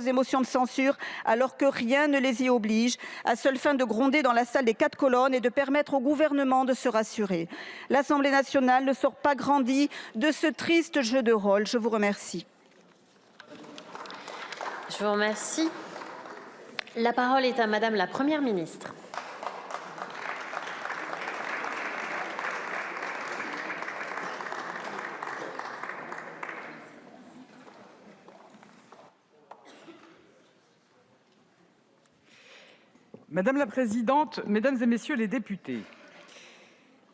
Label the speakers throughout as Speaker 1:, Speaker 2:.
Speaker 1: des motions de censure alors que rien ne les y oblige, à seule fin de gronder dans la salle des 4 colonnes et de permettre au gouvernement de se rassurer. L'Assemblée nationale ne sort pas grandie de ce triste jeu de rôle. Je vous remercie.
Speaker 2: Je vous remercie. La parole est à Madame la Première ministre.
Speaker 3: Madame la présidente, mesdames et messieurs les députés,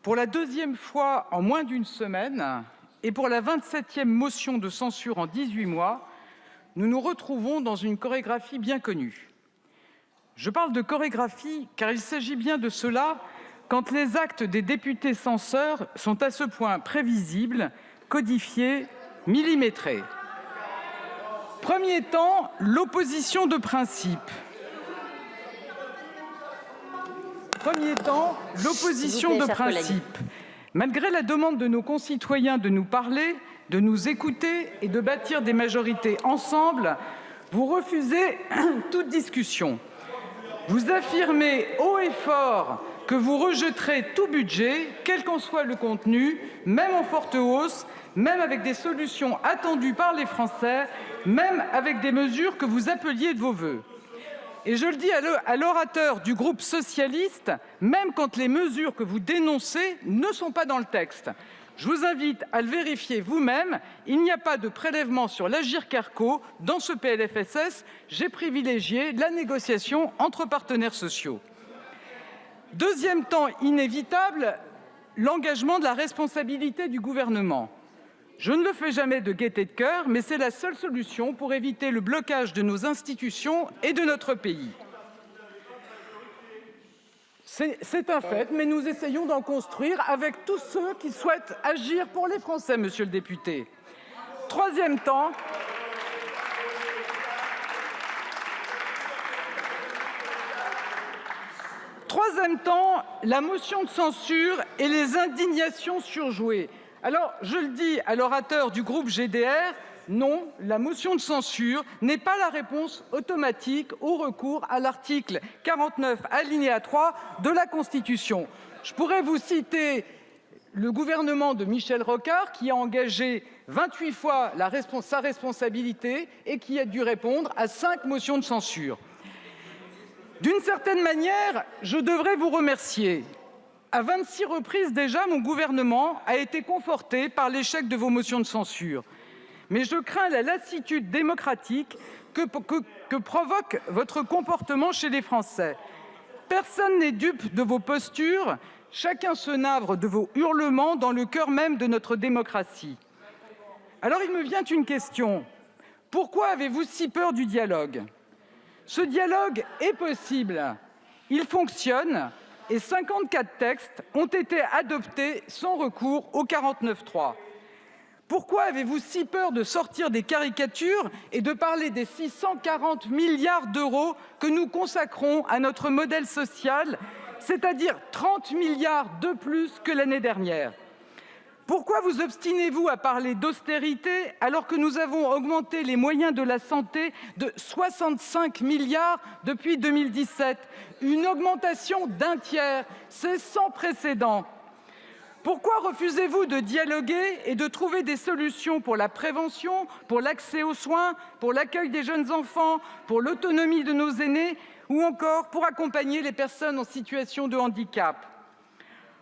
Speaker 3: pour la deuxième fois en moins d'une semaine et pour la 27e motion de censure en 18 mois, nous nous retrouvons dans une chorégraphie bien connue. Je parle de chorégraphie car il s'agit bien de cela quand les actes des députés censeurs sont à ce point prévisibles, codifiés, millimétrés. Premier temps, l'opposition de principe. Premier temps, l'opposition de principe. Malgré la demande de nos concitoyens de nous parler, de nous écouter et de bâtir des majorités ensemble, vous refusez toute discussion. Vous affirmez haut et fort que vous rejetterez tout budget, quel qu'en soit le contenu, même en forte hausse, même avec des solutions attendues par les Français, même avec des mesures que vous appeliez de vos vœux. Et je le dis à l'orateur du groupe socialiste, même quand les mesures que vous dénoncez ne sont pas dans le texte. Je vous invite à le vérifier vous-même. Il n'y a pas de prélèvement sur l'Agirc-Arrco dans ce PLFSS. J'ai privilégié la négociation entre partenaires sociaux. Deuxième temps inévitable, l'engagement de la responsabilité du gouvernement. Je ne le fais jamais de gaieté de cœur, mais c'est la seule solution pour éviter le blocage de nos institutions et de notre pays. C'est un fait, mais nous essayons d'en construire avec tous ceux qui souhaitent agir pour les Français, monsieur le député. Troisième temps, la motion de censure et les indignations surjouées. Alors, je le dis à l'orateur du groupe GDR, non, la motion de censure n'est pas la réponse automatique au recours à l'article 49, alinéa 3 de la Constitution. Je pourrais vous citer le gouvernement de Michel Rocard qui a engagé 28 fois sa responsabilité et qui a dû répondre à 5 motions de censure. D'une certaine manière, je devrais vous remercier. À 26 reprises déjà, mon gouvernement a été conforté par l'échec de vos motions de censure. Mais je crains la lassitude démocratique que provoque votre comportement chez les Français. Personne n'est dupe de vos postures, chacun se navre de vos hurlements dans le cœur même de notre démocratie. Alors il me vient une question. Pourquoi avez-vous si peur du dialogue ? Ce dialogue est possible, il fonctionne et 54 textes ont été adoptés sans recours au 49.3. Pourquoi avez-vous si peur de sortir des caricatures et de parler des 640 milliards d'euros que nous consacrons à notre modèle social, c'est-à-dire 30 milliards de plus que l'année dernière ? Pourquoi vous obstinez-vous à parler d'austérité alors que nous avons augmenté les moyens de la santé de 65 milliards depuis 2017 ? Une augmentation d'un tiers, c'est sans précédent. Pourquoi refusez-vous de dialoguer et de trouver des solutions pour la prévention, pour l'accès aux soins, pour l'accueil des jeunes enfants, pour l'autonomie de nos aînés ou encore pour accompagner les personnes en situation de handicap ?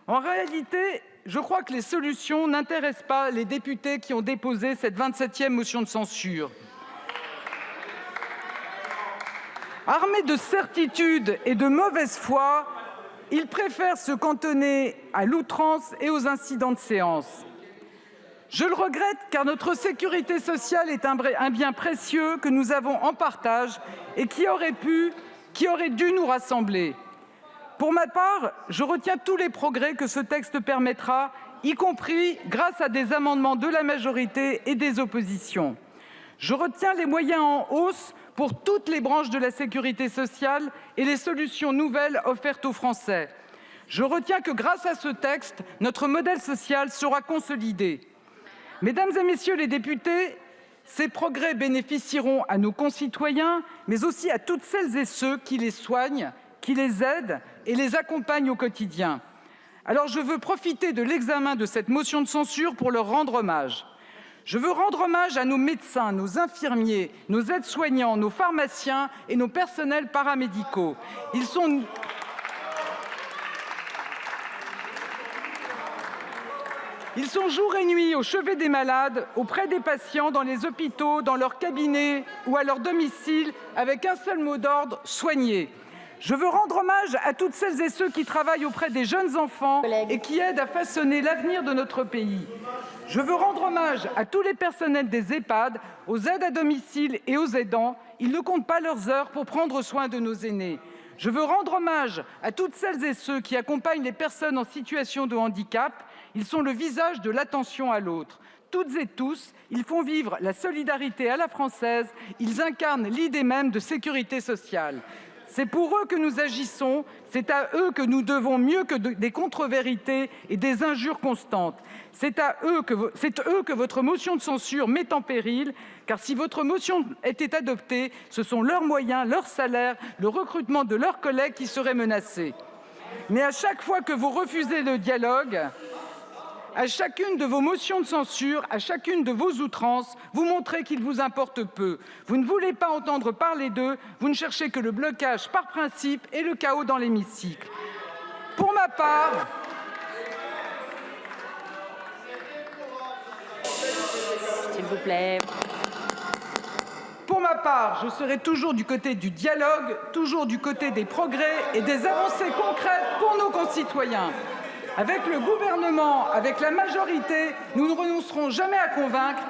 Speaker 3: En réalité, je crois que les solutions n'intéressent pas les députés qui ont déposé cette 27e motion de censure. Armés de certitudes et de mauvaise foi, ils préfèrent se cantonner à l'outrance et aux incidents de séance. Je le regrette car notre sécurité sociale est un bien précieux que nous avons en partage et qui aurait dû nous rassembler. Pour ma part, je retiens tous les progrès que ce texte permettra, y compris grâce à des amendements de la majorité et des oppositions. Je retiens les moyens en hausse pour toutes les branches de la sécurité sociale et les solutions nouvelles offertes aux Français. Je retiens que grâce à ce texte, notre modèle social sera consolidé. Mesdames et messieurs les députés, Ces progrès bénéficieront à nos concitoyens, mais aussi à toutes celles et ceux qui les soignent, qui les aident et les accompagnent au quotidien. Alors je veux profiter de l'examen de cette motion de censure pour leur rendre hommage. Je veux rendre hommage à nos médecins, nos infirmiers, nos aides-soignants, nos pharmaciens et nos personnels paramédicaux. Ils sont jour et nuit au chevet des malades, auprès des patients, dans les hôpitaux, dans leurs cabinets ou à leur domicile, avec un seul mot d'ordre: soigner. Je veux rendre hommage à toutes celles et ceux qui travaillent auprès des jeunes enfants et qui aident à façonner l'avenir de notre pays. Je veux rendre hommage à tous les personnels des EHPAD, aux aides à domicile et aux aidants. Ils ne comptent pas leurs heures pour prendre soin de nos aînés. Je veux rendre hommage à toutes celles et ceux qui accompagnent les personnes en situation de handicap. Ils sont le visage de l'attention à l'autre. Toutes et tous, ils font vivre la solidarité à la française. Ils incarnent l'idée même de sécurité sociale. C'est pour eux que nous agissons, c'est à eux que nous devons mieux que des contre-vérités et des injures constantes. C'est eux que votre motion de censure met en péril, car si votre motion était adoptée, ce sont leurs moyens, leurs salaires, le recrutement de leurs collègues qui seraient menacés. Mais à chaque fois que vous refusez le dialogue, à chacune de vos motions de censure, à chacune de vos outrances, vous montrez qu'il vous importe peu. Vous ne voulez pas entendre parler d'eux, vous ne cherchez que le blocage par principe et le chaos dans l'hémicycle. Pour ma part,
Speaker 2: S'il vous plaît.
Speaker 3: Pour ma part, je serai toujours du côté du dialogue, toujours du côté des progrès et des avancées concrètes pour nos concitoyens. Avec le gouvernement, avec la majorité, nous ne renoncerons jamais à convaincre.